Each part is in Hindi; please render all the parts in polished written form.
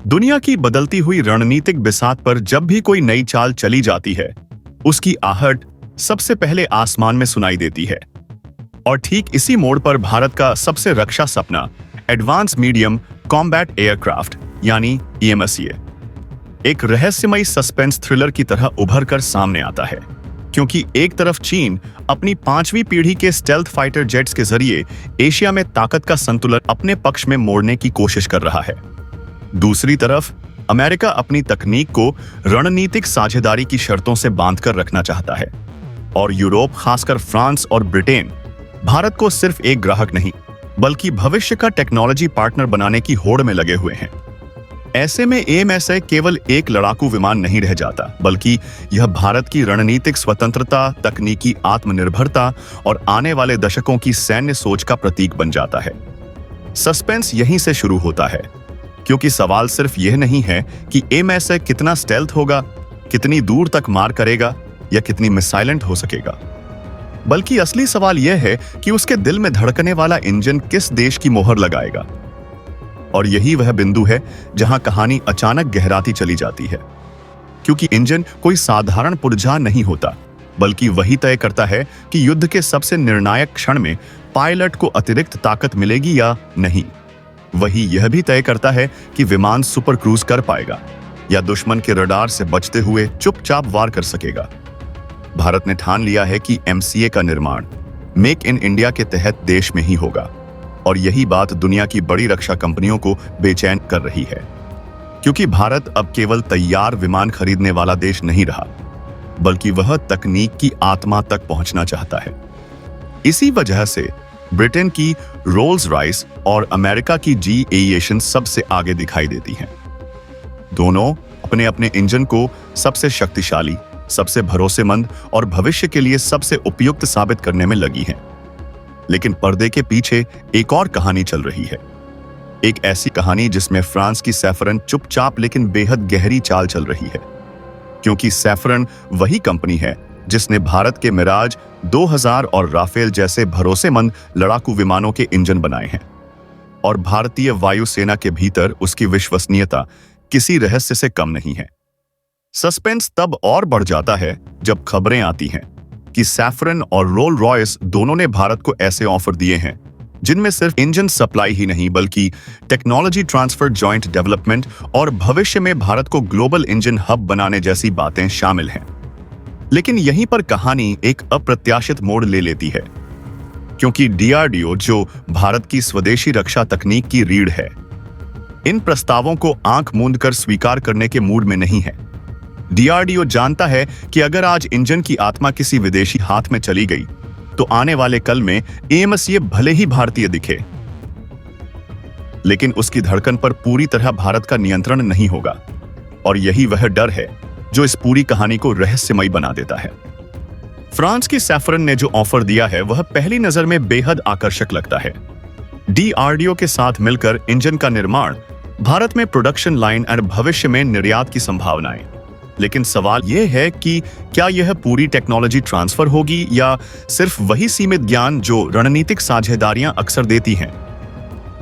दुनिया की बदलती हुई रणनीतिक बिसात पर जब भी कोई नई चाल चली जाती है, उसकी आहट सबसे पहले आसमान में सुनाई देती है। और ठीक इसी मोड़ पर भारत का सबसे रक्षा सपना एडवांस मीडियम कॉम्बैट एयरक्राफ्ट यानी EMCA एक रहस्यमयी सस्पेंस थ्रिलर की तरह उभर कर सामने आता है। क्योंकि एक तरफ चीन अपनी 5वीं पीढ़ी के स्टेल्थ फाइटर जेट्स के जरिए एशिया में ताकत का संतुलन अपने पक्ष में मोड़ने की कोशिश कर रहा है, दूसरी तरफ अमेरिका अपनी तकनीक को रणनीतिक साझेदारी की शर्तों से बांधकर रखना चाहता है। और यूरोप, खासकर फ्रांस और ब्रिटेन, भारत को सिर्फ एक ग्राहक नहीं बल्कि भविष्य का टेक्नोलॉजी पार्टनर बनाने की होड़ में लगे हुए हैं। ऐसे में AMSA केवल एक लड़ाकू विमान नहीं रह जाता, बल्कि यह भारत की रणनीतिक स्वतंत्रता, तकनीकी आत्मनिर्भरता और आने वाले दशकों की सैन्य सोच का प्रतीक बन जाता है। सस्पेंस यहीं से शुरू होता है, क्योंकि सवाल सिर्फ यह नहीं है कि AMSA कितना स्टेल्थ होगा, कितनी दूर तक मार करेगा या कितनी मिसाइलेंट हो सकेगा, बल्कि असली सवाल यह है कि उसके दिल में धड़कने वाला इंजन किस देश की मोहर लगाएगा। और यही वह बिंदु है जहां कहानी अचानक गहराती चली जाती है, क्योंकि इंजन कोई साधारण पुर्जा नहीं होता, बल्कि वही तय करता है कि युद्ध के सबसे निर्णायक क्षण में पायलट को अतिरिक्त ताकत मिलेगी या नहीं। वही यह भी तय करता है कि विमान सुपर क्रूज कर पाएगा या दुश्मन के रडार से बचते हुए चुपचाप वार कर सकेगा। भारत ने ठान लिया है कि MCA का निर्माण मेक इन इंडिया के तहत देश में ही होगा, और यही बात दुनिया की बड़ी रक्षा कंपनियों को बेचैन कर रही है, क्योंकि भारत अब केवल तैयार विमान खरीदने वाला देश नहीं रहा, बल्कि वह तकनीक की आत्मा तक पहुंचना चाहता है। इसी वजह से ब्रिटेन की रोल्स रॉयस और अमेरिका की GE एविएशन सबसे आगे दिखाई देती हैं। दोनों अपने अपने इंजन को सबसे शक्तिशाली, सबसे भरोसेमंद और भविष्य के लिए सबसे उपयुक्त साबित करने में लगी हैं। लेकिन पर्दे के पीछे एक और कहानी चल रही है, एक ऐसी कहानी जिसमें फ्रांस की सैफरन चुपचाप लेकिन बेहद गहरी चाल चल रही है, क्योंकि सैफरन वही कंपनी है जिसने भारत के मिराज 2000 और राफेल जैसे भरोसेमंद लड़ाकू विमानों के इंजन बनाए हैं, और भारतीय वायुसेना के भीतर उसकी विश्वसनीयता किसी रहस्य से कम नहीं है। सस्पेंस तब और बढ़ जाता है जब खबरें आती हैं कि सैफरन और रोल रॉयस दोनों ने भारत को ऐसे ऑफर दिए हैं जिनमें सिर्फ इंजन सप्लाई ही नहीं बल्कि टेक्नोलॉजी ट्रांसफर, जॉइंट डेवलपमेंट और भविष्य में भारत को ग्लोबल इंजन हब बनाने जैसी बातें शामिल हैं। लेकिन यहीं पर कहानी एक अप्रत्याशित मोड़ ले लेती है, क्योंकि DRDO, जो भारत की स्वदेशी रक्षा तकनीक की रीढ़ है, इन प्रस्तावों को आंख मूंद कर स्वीकार करने के मूड में नहीं है। DRDO जानता है कि अगर आज इंजन की आत्मा किसी विदेशी हाथ में चली गई तो आने वाले कल में AMCA भले ही भारतीय दिखे, लेकिन उसकी धड़कन पर पूरी तरह भारत का नियंत्रण नहीं होगा। और यही वह डर है जो इस पूरी कहानी को रहस्यमयी बना देता है। फ्रांस की सैफरन ने जो ऑफर दिया है वह पहली नजर में बेहद आकर्षक लगता है। DRDO के साथ मिलकर इंजन का निर्माण, भारत में प्रोडक्शन लाइन और भविष्य में निर्यात की संभावनाएं। लेकिन सवाल यह है कि क्या यह पूरी टेक्नोलॉजी ट्रांसफर होगी या सिर्फ वही सीमित ज्ञान जो रणनीतिक साझेदारियां अक्सर देती हैं।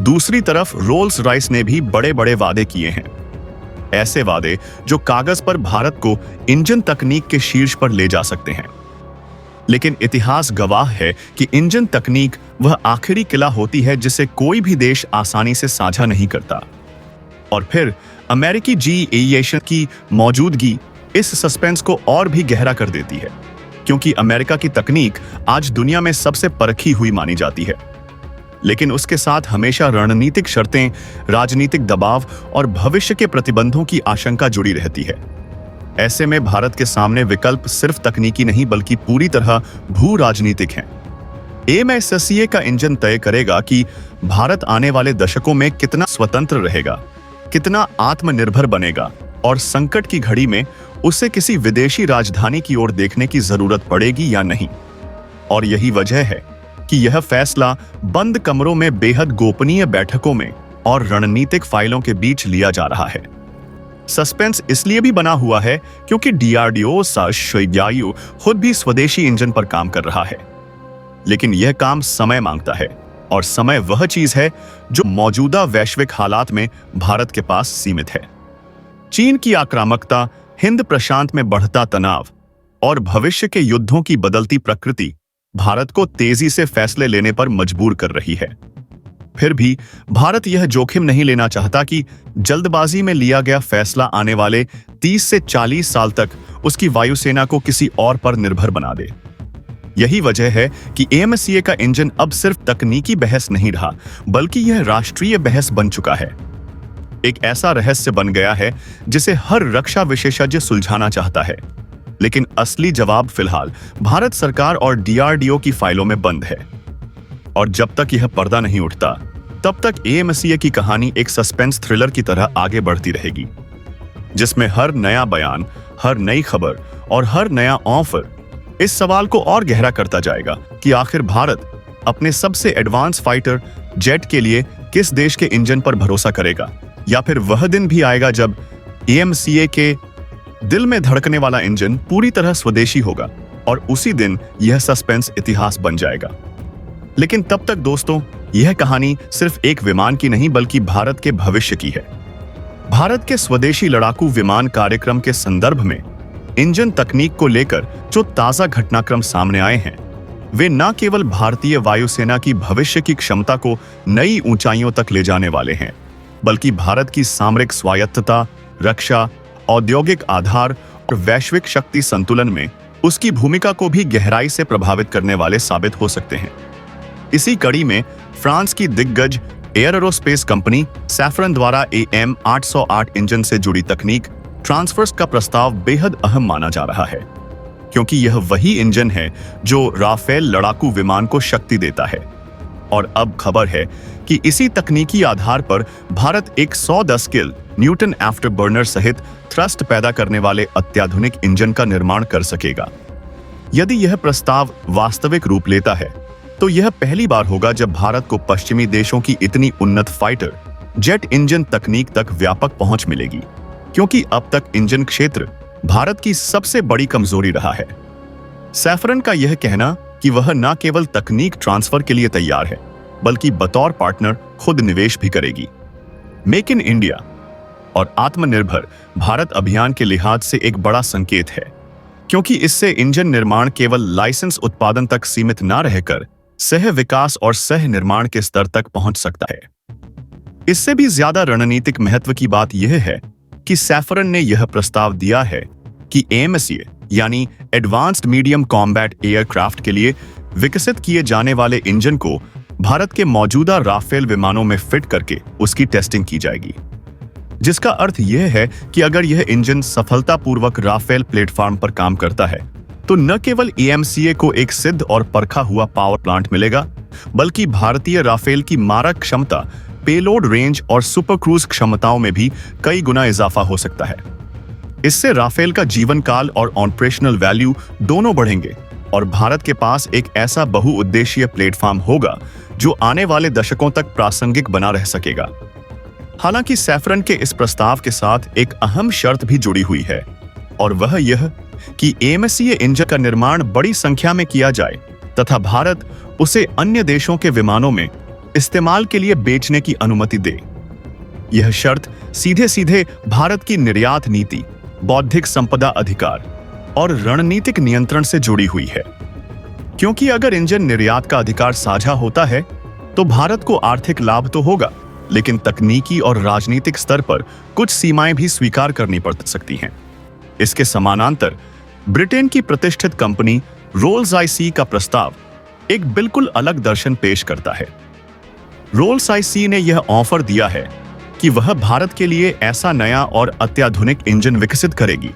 दूसरी तरफ रोल्स रॉयस ने भी बड़े बड़े वादे किए हैं, ऐसे वादे जो कागज पर भारत को इंजन तकनीक के शीर्ष पर ले जा सकते हैं। लेकिन इतिहास गवाह है कि इंजन तकनीक वह आखिरी किला होती है जिसे कोई भी देश आसानी से साझा नहीं करता। और फिर अमेरिकी GE एविएशन की मौजूदगी इस सस्पेंस को और भी गहरा कर देती है, क्योंकि अमेरिका की तकनीक आज दुनिया में सबसे परखी हुई मानी जाती है। लेकिन उसके साथ हमेशा रणनीतिक शर्तें, राजनीतिक दबाव और भविष्य के प्रतिबंधों की आशंका जुड़ी रहती है। ऐसे में भारत के सामने विकल्प सिर्फ तकनीकी नहीं बल्कि पूरी तरह भू राजनीतिक हैं। AMSA का इंजन तय करेगा कि भारत आने वाले दशकों में कितना स्वतंत्र रहेगा, कितना आत्मनिर्भर बनेगा, और संकट की घड़ी में उसे किसी विदेशी राजधानी की ओर देखने की जरूरत पड़ेगी या नहीं। और यही वजह है कि यह फैसला बंद कमरों में, बेहद गोपनीय बैठकों में और रणनीतिक फाइलों के बीच लिया जा रहा है। सस्पेंस इसलिए भी बना हुआ है क्योंकि DRDO खुद भी स्वदेशी इंजन पर काम कर रहा है, लेकिन यह काम समय मांगता है, और समय वह चीज है जो मौजूदा वैश्विक हालात में भारत के पास सीमित है। चीन की आक्रामकता, हिंद प्रशांत में बढ़ता तनाव और भविष्य के युद्धों की बदलती प्रकृति भारत को तेजी से फैसले लेने पर मजबूर कर रही है। फिर भी भारत यह जोखिम नहीं लेना चाहता कि जल्दबाजी में लिया गया फैसला आने वाले 30 से 40 साल तक उसकी वायुसेना को किसी और पर निर्भर बना दे। यही वजह है कि AMCA का इंजन अब सिर्फ तकनीकी बहस नहीं रहा, बल्कि यह राष्ट्रीय बहस बन चुका है। एक ऐसा रहस्य बन गया है जिसे हर रक्षा विशेषज्ञ सुलझाना चाहता है, लेकिन असली जवाब फिलहाल भारत सरकार और DRDO की फाइलों में बंद है। और जब तक यह पर्दा नहीं उठता, तब तक AMCA की कहानी एक सस्पेंस थ्रिलर की तरह आगे बढ़ती रहेगी, जिसमें हर नया बयान, हर नई खबर और हर नया ऑफर इस सवाल को और गहरा करता जाएगा कि आखिर भारत अपने सबसे एडवांस फाइटर जेट के लिए किस देश के इंजन पर भरोसा करेगा, या फिर वह दिन भी आएगा जब AMCA के दिल में धड़कने वाला इंजन पूरी तरह स्वदेशी होगा और उसी दिन यह सस्पेंस इतिहास बन जाएगा। लेकिन तब तक दोस्तों, यह कहानी सिर्फ एक विमान की नहीं बल्कि भारत के भविष्य की है। भारत के स्वदेशी लड़ाकू विमान कार्यक्रम के संदर्भ में इंजन तकनीक को लेकर जो ताजा घटनाक्रम सामने आए हैं, वे न केवल भारतीय वायुसेना की भविष्य की क्षमता को नई ऊंचाइयों तक ले जाने वाले हैं, बल्कि भारत की सामरिक स्वायत्तता, रक्षा, औद्योगिक आधार और वैश्विक शक्ति संतुलन में उसकी भूमिका को भी गहराई से प्रभावित करने वाले साबित हो सकते हैं। इसी कड़ी में फ्रांस की दिग्गज एयर एरोस्पेस कंपनी सैफरन द्वारा AM808 इंजन से जुड़ी तकनीक ट्रांसफर्स का प्रस्ताव बेहद अहम माना जा रहा है, क्योंकि यह वही इंजन है जो राफेल लड़ाकू विमान को शक्ति देता है। और अब खबर है कि इसी तकनीकी आधार पर भारत एक 110 किल न्यूटन आफ्टर बर्नर सहित थ्रस्ट पैदा करने वाले अत्याधुनिक इंजन का निर्माण कर सकेगा। यदि यह प्रस्ताव वास्तविक रूप लेता है, तो यह पहली बार होगा जब भारत को पश्चिमी देशों की इतनी उन्नत फाइटर जेट इंजन तकनीक तक व्यापक पहुंच मिलेगी, क्योंकि अब तक इंजन क्षेत्र भारत की सबसे बड़ी कमजोरी रहा है। सैफरन का यह कहना कि वह न केवल तकनीक ट्रांसफर के लिए तैयार है, बल्कि बतौर पार्टनर खुद निवेश भी करेगी। मेक इन इंडिया और आत्मनिर्भर भारत अभियान के लिहाज से एक बड़ा संकेत है, क्योंकि इससे इंजन निर्माण केवल लाइसेंस उत्पादन तक सीमित न रहकर सह विकास और सह निर्माण के स्तर तक पहुंच सकता है। इससे भी ज्यादा रणनीतिक महत्व की बात यह है कि सैफरन ने यह प्रस्ताव दिया है कि AMCA यानी एडवांस्ड मीडियम कॉम्बैट एयरक्राफ्ट के लिए विकसित किए जाने वाले इंजन को भारत के मौजूदा राफेल विमानों में फिट करके उसकी टेस्टिंग की जाएगी, जिसका अर्थ यह है कि अगर यह इंजन सफलतापूर्वक राफेल प्लेटफॉर्म पर काम करता है, तो न केवल AMCA को एक सिद्ध और परखा हुआ पावर प्लांट मिलेगा, बल्कि भारतीय राफेल की मारक क्षमता, पेलोड रेंज और सुपर क्रूज क्षमताओं में भी कई गुना इजाफा हो सकता है। इससे राफेल का जीवन काल और ऑपरेशनल वैल्यू दोनों बढ़ेंगे और भारत के पास एक ऐसा बहुउद्देशीय प्लेटफॉर्म होगा जो आने वाले दशकों तक प्रासंगिक बना रह सकेगा। हालांकि सैफरन के इस प्रस्ताव के साथ एक अहम शर्त भी जुड़ी हुई है, और वह यह कि AMCA इंजन का निर्माण बड़ी संख्या में किया जाए तथा भारत उसे अन्य देशों के विमानों में इस्तेमाल के लिए बेचने की अनुमति दे। यह शर्त सीधे सीधे भारत की निर्यात नीति, बौद्धिक संपदा अधिकार और रणनीतिक नियंत्रण से जुड़ी हुई है, क्योंकि अगर इंजन निर्यात का अधिकार साझा होता है तो भारत को आर्थिक लाभ तो होगा, लेकिन तकनीकी और राजनीतिक स्तर पर कुछ सीमाएं भी स्वीकार करनी पड़ सकती हैं। इसके समानांतर ब्रिटेन की प्रतिष्ठित कंपनी रोल्स रॉयस का प्रस्ताव एक बिल्कुल अलग दर्शन पेश करता है। रोल्स रॉयस ने यह ऑफर दिया है कि वह भारत के लिए ऐसा नया और अत्याधुनिक इंजन विकसित करेगी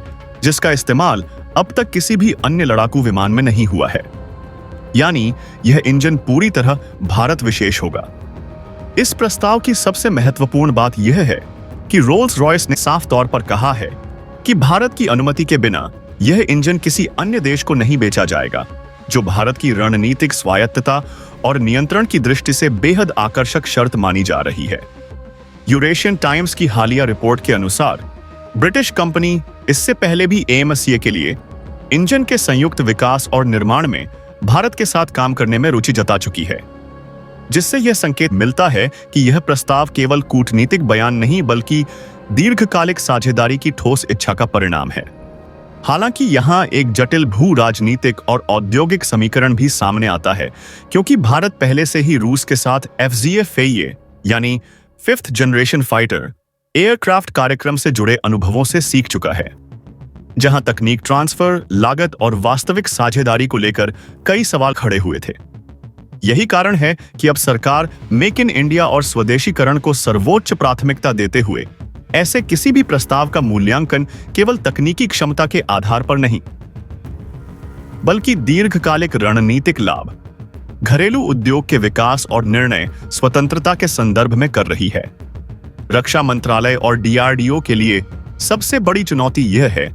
जिसका इस्तेमाल अब तक किसी भी अन्य लड़ाकू विमान में नहीं हुआ है, यानी यह इंजन पूरी तरह भारत विशेष होगा। इस प्रस्ताव की सबसे महत्वपूर्ण बात यह है कि रोल्स रॉयस ने साफ तौर पर कहा है कि भारत की अनुमति के बिना यह इंजन किसी अन्य देश को नहीं बेचा जाएगा, जो भारत की रणनीतिक स्वायत्तता और नियंत्रण की दृष्टि से बेहद आकर्षक शर्त मानी जा रही है। यूरेशियन टाइम्स की हालिया रिपोर्ट के अनुसार ब्रिटिश कंपनी इससे पहले भी AMCA के लिए इंजन के संयुक्त विकास और निर्माण में भारत के साथ काम करने में रुचि जता चुकी है। जिससे यह संकेत मिलता है कि यह प्रस्ताव केवल कूटनीतिक बयान नहीं बल्कि दीर्घकालिक साझेदारी की ठोस इच्छा का परिणाम है। हालांकि यहाँ एक जटिल भू राजनीतिक और औद्योगिक समीकरण भी सामने आता है, क्योंकि भारत पहले से ही रूस के साथ FZF यानी फिफ्थ जनरेशन फाइटर एयरक्राफ्ट कार्यक्रम से जुड़े अनुभवों से सीख चुका है, जहां तकनीक ट्रांसफर, लागत और वास्तविक साझेदारी को लेकर कई सवाल खड़े हुए थे। यही कारण है कि अब सरकार मेक इन इंडिया और स्वदेशीकरण को सर्वोच्च प्राथमिकता देते हुए ऐसे किसी भी प्रस्ताव का मूल्यांकन केवल तकनीकी क्षमता के आधार पर नहीं, बल्कि दीर्घकालिक रणनीतिक लाभ, घरेलू उद्योग के विकास और निर्णय स्वतंत्रता के संदर्भ में कर रही है। रक्षा मंत्रालय और DRDO के लिए सबसे बड़ी चुनौती यह है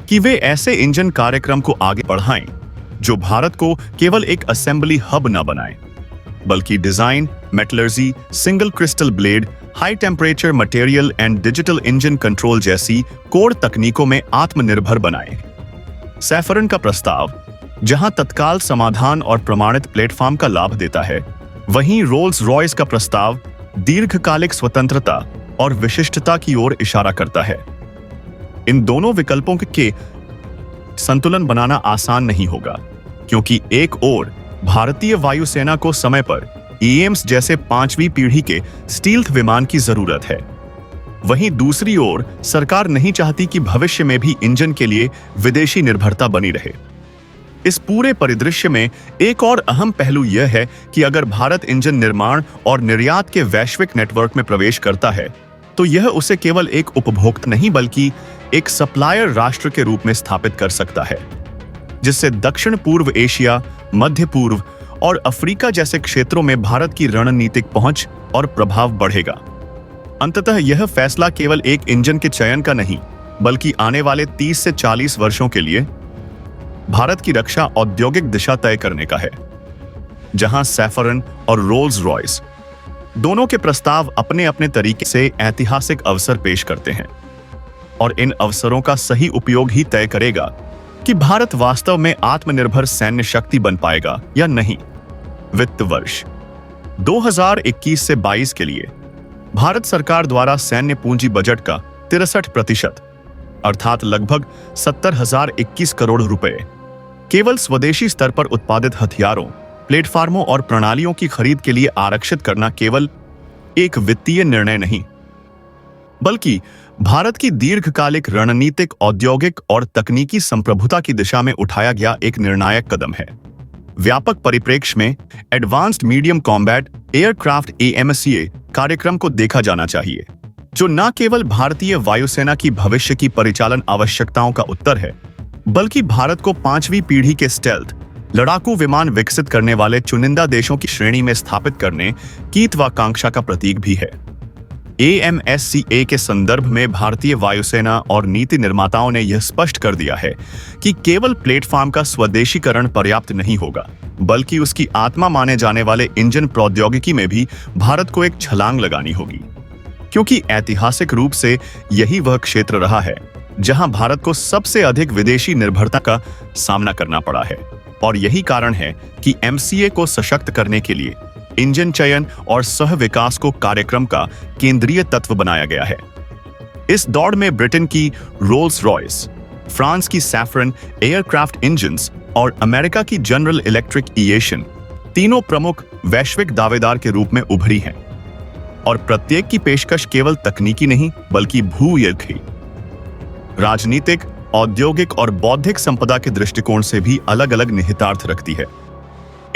कि वे ऐसे इंजन कार्यक्रम को आगे बढ़ाएं जो भारत को केवल एक असेंबली हब न बनाए, बल्कि design, metallurgy, single crystal blade, high temperature material and digital engine control जैसी कोर तकनीकों में आत्मनिर्भर बनाए। सैफरन का प्रस्ताव जहां तत्काल समाधान और प्रमाणित प्लेटफॉर्म का लाभ देता है, वहीं रोल्स रॉयस का प्रस्ताव दीर्घकालिक स्वतंत्रता और विशिष्टता की ओर इशारा करता है। इन दोनों विकल्पों के संतुलन बनाना आसान नहीं होगा, क्योंकि एक ओर भारतीय वायुसेना को समय पर एम्स जैसे 5वीं पीढ़ी के स्टील्थ विमान की जरूरत है, वहीं दूसरी ओर सरकार नहीं चाहती कि भविष्य में भी इंजन के लिए विदेशी निर्भरता बनी रहे। इस पूरे परिदृश्य में एक और अहम पहलू यह है कि अगर भारत इंजन निर्माण और निर्यात के वैश्विक नेटवर्क में प्रवेश करता है, तो यह उसे केवल एक उपभोक्ता नहीं बल्कि एक सप्लायर राष्ट्र के रूप में स्थापित कर सकता है, जिससे दक्षिण पूर्व एशिया, मध्य पूर्व और अफ्रीका जैसे क्षेत्रों में भारत की रणनीतिक पहुंच और प्रभाव बढ़ेगा। अंततः यह फैसला केवल एक इंजन के चयन का नहीं, बल्कि आने वाले 30 से 40 वर्षों के लिए भारत की रक्षा औद्योगिक दिशा तय करने का है, जहां सैफरन और रोल्स रॉयस दोनों के प्रस्ताव अपने अपने तरीके से ऐतिहासिक अवसर पेश करते हैं, और इन अवसरों का सही उपयोग ही तय करेगा कि भारत वास्तव में आत्मनिर्भर सैन्य शक्ति बन पाएगा या नहीं। वित्त वर्ष 2021 से 22 के लिए भारत सरकार द्वारा सैन्य पूंजी बजट का 63% अर्थात लगभग 70,021 करोड़ रुपए केवल स्वदेशी स्तर पर उत्पादित हथियारों, प्लेटफार्मों और प्रणालियों की खरीद के लिए आरक्षित करना केवल एक वित्तीय निर्णय नहीं, बल्कि भारत की दीर्घकालिक रणनीतिक, औद्योगिक और तकनीकी संप्रभुता की दिशा में उठाया गया एक निर्णायक कदम है। व्यापक परिप्रेक्ष्य में advanced medium combat aircraft AMCA कार्यक्रम को देखा जाना चाहिए, जो न केवल भारतीय वायुसेना की भविष्य की परिचालन आवश्यकताओं का उत्तर है, बल्कि भारत को 5वीं पीढ़ी के स्टेल्थ लड़ाकू विमान विकसित करने वाले चुनिंदा देशों की श्रेणी में स्थापित करने की महत्वाकांक्षा का प्रतीक भी है। AMSCA के संदर्भ में भारतीय वायुसेना और नीति निर्माताओं ने यह स्पष्ट कर दिया है कि केवल प्लेटफॉर्म का स्वदेशीकरण पर्याप्त नहीं होगा, बल्कि उसकी आत्मा माने जाने वाले इंजन प्रौद्योगिकी में भी भारत को एक छलांग लगानी होगी, क्योंकि ऐतिहासिक रूप से यही वह क्षेत्र रहा है जहां भारत को सबसे अधिक विदेशी निर्भरता का सामना करना पड़ा है। और यही कारण है कि MCA को सशक्त करने के लिए इंजन चयन और सह विकास को कार्यक्रम का केंद्रीय तत्व बनाया गया है। इस दौड़ में ब्रिटेन की रोल्स रॉयस, फ्रांस की सैफरन एयरक्राफ्ट इंजन्स और अमेरिका की जनरल इलेक्ट्रिक एविएशन तीनों प्रमुख वैश्विक दावेदार के रूप में उभरी हैं, और प्रत्येक की पेशकश केवल तकनीकी नहीं बल्कि भूयर्घी, राजनीतिक, औद्योगिक और बौद्धिक संपदा के दृष्टिकोण से भी अलग अलग निहितार्थ रखती है।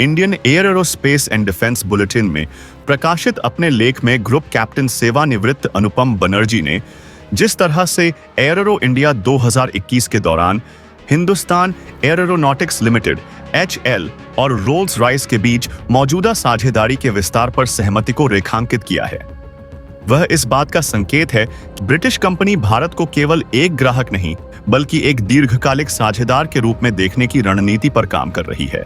Indian aerospace and defence bulletin में प्रकाशित अपने लेख में ग्रुप कैप्टन सेवानिवृत्त अनुपम बनर्जी ने जिस तरह से एयरो इंडिया 2021 के दौरान हिंदुस्तान एयरोनॉटिक्स लिमिटेड HL और रोल्स रॉयस के बीच मौजूदा साझेदारी के विस्तार पर सहमति को रेखांकित किया है, वह इस बात का संकेत है कि ब्रिटिश कंपनी भारत को केवल एक ग्राहक नहीं बल्कि एक दीर्घकालिक साझेदार के रूप में देखने की रणनीति पर काम कर रही है,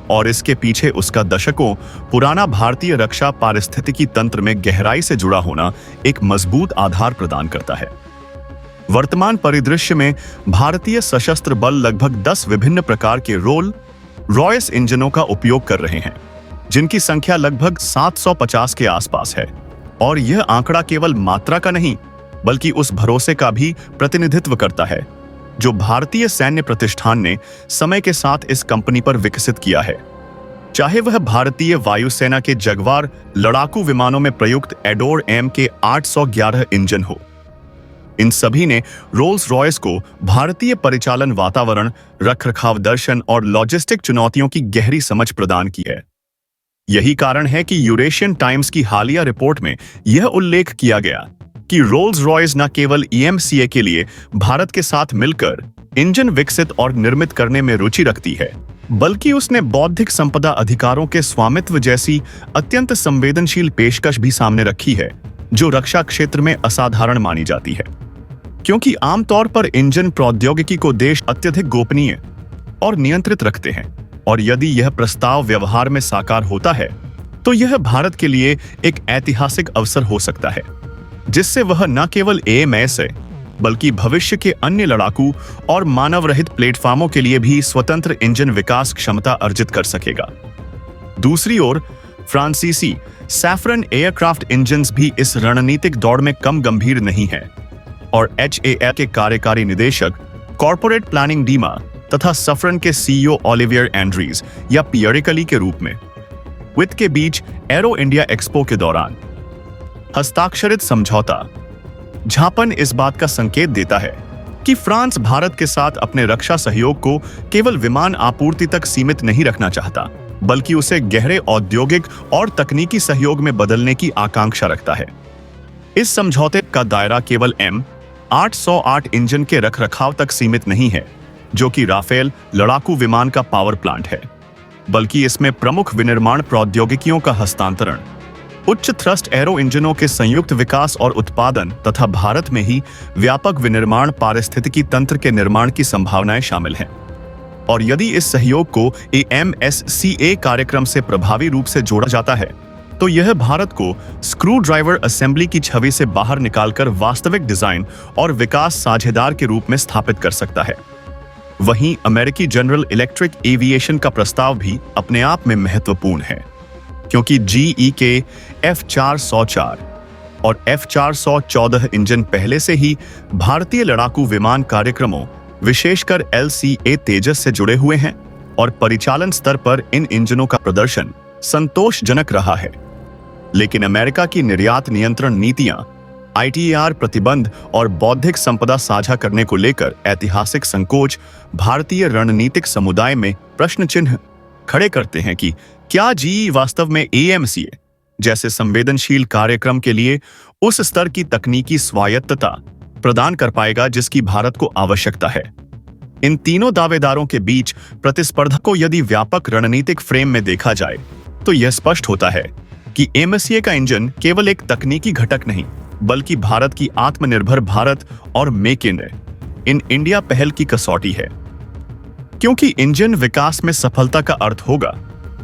और इसके पीछे उसका दशकों पुराना भारतीय रक्षा पारिस्थितिकी तंत्र में गहराई से जुड़ा होना एक मजबूत आधार प्रदान करता है। वर्तमान परिदृश्य में भारतीय सशस्त्र बल लगभग 10 विभिन्न प्रकार के रोल रॉयस इंजनों का उपयोग कर रहे हैं, जिनकी संख्या लगभग 750 के आसपास है। और यह आंकड़ा केवल मात्रा का नहीं, बल्कि उस भरोसे का भी प्रतिनिधित्व करता है जो भारतीय सैन्य प्रतिष्ठान ने समय के साथ इस कंपनी पर विकसित किया है। चाहे वह भारतीय वायुसेना के जगुआर लड़ाकू विमानों में प्रयुक्त एडोर एम के 811 इंजन हो, इन सभी ने रोल्स रॉयस को भारतीय परिचालन वातावरण, रखरखाव दर्शन और लॉजिस्टिक चुनौतियों की गहरी समझ प्रदान की है। यही कारण है कि यूरेशियन टाइम्स की हालिया रिपोर्ट में यह उल्लेख किया गया कि रोल्स रॉयस न केवल EMCA के लिए भारत के साथ मिलकर इंजन विकसित और निर्मित करने में रुचि रखती है, बल्कि उसने बौद्धिक संपदा अधिकारों के स्वामित्व जैसी अत्यंत संवेदनशील पेशकश भी सामने रखी है, जो रक्षा क्षेत्र में असाधारण मानी जाती है। क्योंकि आमतौर पर इंजन प्रौद्योगिकी को देश अत्यधिक गोपनीय और नियंत्रित रखते हैं, और यदि यह प्रस्ताव व्यवहार में साकार होता है तो यह भारत के लिए एक ऐतिहासिक अवसर हो सकता है, जिससे वह न केवल AMS है, बल्कि भविष्य के अन्य लड़ाकू और मानव रहित प्लेटफॉर्मों के लिए भी स्वतंत्र इंजन विकास क्षमता अर्जित कर सकेगा। दूसरी ओर फ्रांसीसी सैफरन एयरक्राफ्ट इंजन्स भी इस रणनीतिक दौड़ में कम गंभीर नहीं है, और HAL के कार्यकारी निदेशक, कॉर्पोरेट प्लानिंग डीमा तथा सफरन के CEO ओलिवियर एंड्रीज या पियरे कली के रूप में वित्त के बीच एरो इंडिया एक्सपो के दौरान हस्ताक्षरित समझौता झापन इस बात का संकेत देता है कि फ्रांस भारत के साथ अपने रक्षा सहयोग को केवल विमान आपूर्ति तक सीमित नहीं रखना चाहता, बल्कि उसे गहरे औद्योगिक और तकनीकी सहयोग में बदलने की आकांक्षा रखता है। इस समझौते का दायरा केवल M808 इंजन के रखरखाव तक सीमित नहीं है, जो कि राफेल लड़ाकू विमान का पावर प्लांट है, बल्कि इसमें प्रमुख विनिर्माण प्रौद्योगिकियों का हस्तांतरण, उच्च थ्रस्ट एरो इंजनों के संयुक्त विकास और उत्पादन तथा भारत में ही व्यापक विनिर्माण पारिस्थितिकी तंत्र के निर्माण की संभावनाएं शामिल हैं। और यदि इस सहयोग को AMSCA कार्यक्रम से प्रभावी रूप से जोड़ा जाता है तो यह भारत को स्क्रू ड्राइवर असेंबली की छवि से बाहर निकालकर वास्तविक डिजाइन और विकास साझेदार के रूप में स्थापित कर सकता है। वहीं अमेरिकी जनरल इलेक्ट्रिक एविएशन का प्रस्ताव भी अपने आप में महत्वपूर्ण है, क्योंकि GE के F404 और F414 इंजन पहले से ही भारतीय लड़ाकू विमान कार्यक्रमों, विशेषकर LCA तेजस से जुड़े हुए हैं, और परिचालन स्तर पर इन इंजनों का प्रदर्शन संतोषजनक रहा है। लेकिन अमेरिका की निर्यात नियंत्रण नीतियां, ITAR प्रतिबंध और बौद्धिक संपदा साझा करने को लेकर ऐतिहासिक संकोच भारतीय रणनीतिक समुदाय में प्रश्न चिन्ह खड़े करते हैं कि क्या GE वास्तव में AMCA जैसे संवेदनशील कार्यक्रम के लिए उस स्तर की तकनीकी स्वायत्तता प्रदान कर पाएगा जिसकी भारत को आवश्यकता है। इन तीनों दावेदारों के बीच प्रतिस्पर्धा को यदि व्यापक रणनीतिक फ्रेम में देखा जाए तो यह स्पष्ट होता है कि AMCA का इंजन केवल एक तकनीकी घटक नहीं, बल्कि भारत की आत्मनिर्भर भारत और मेक इन इंडिया पहल की कसौटी है। क्योंकि इंजन विकास में सफलता का अर्थ होगा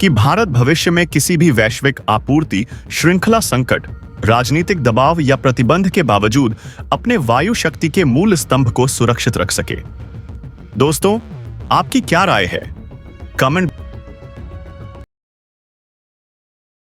कि भारत भविष्य में किसी भी वैश्विक आपूर्ति श्रृंखला संकट, राजनीतिक दबाव या प्रतिबंध के बावजूद अपने वायु शक्ति के मूल स्तंभ को सुरक्षित रख सके। दोस्तों, आपकी क्या राय है? कमेंट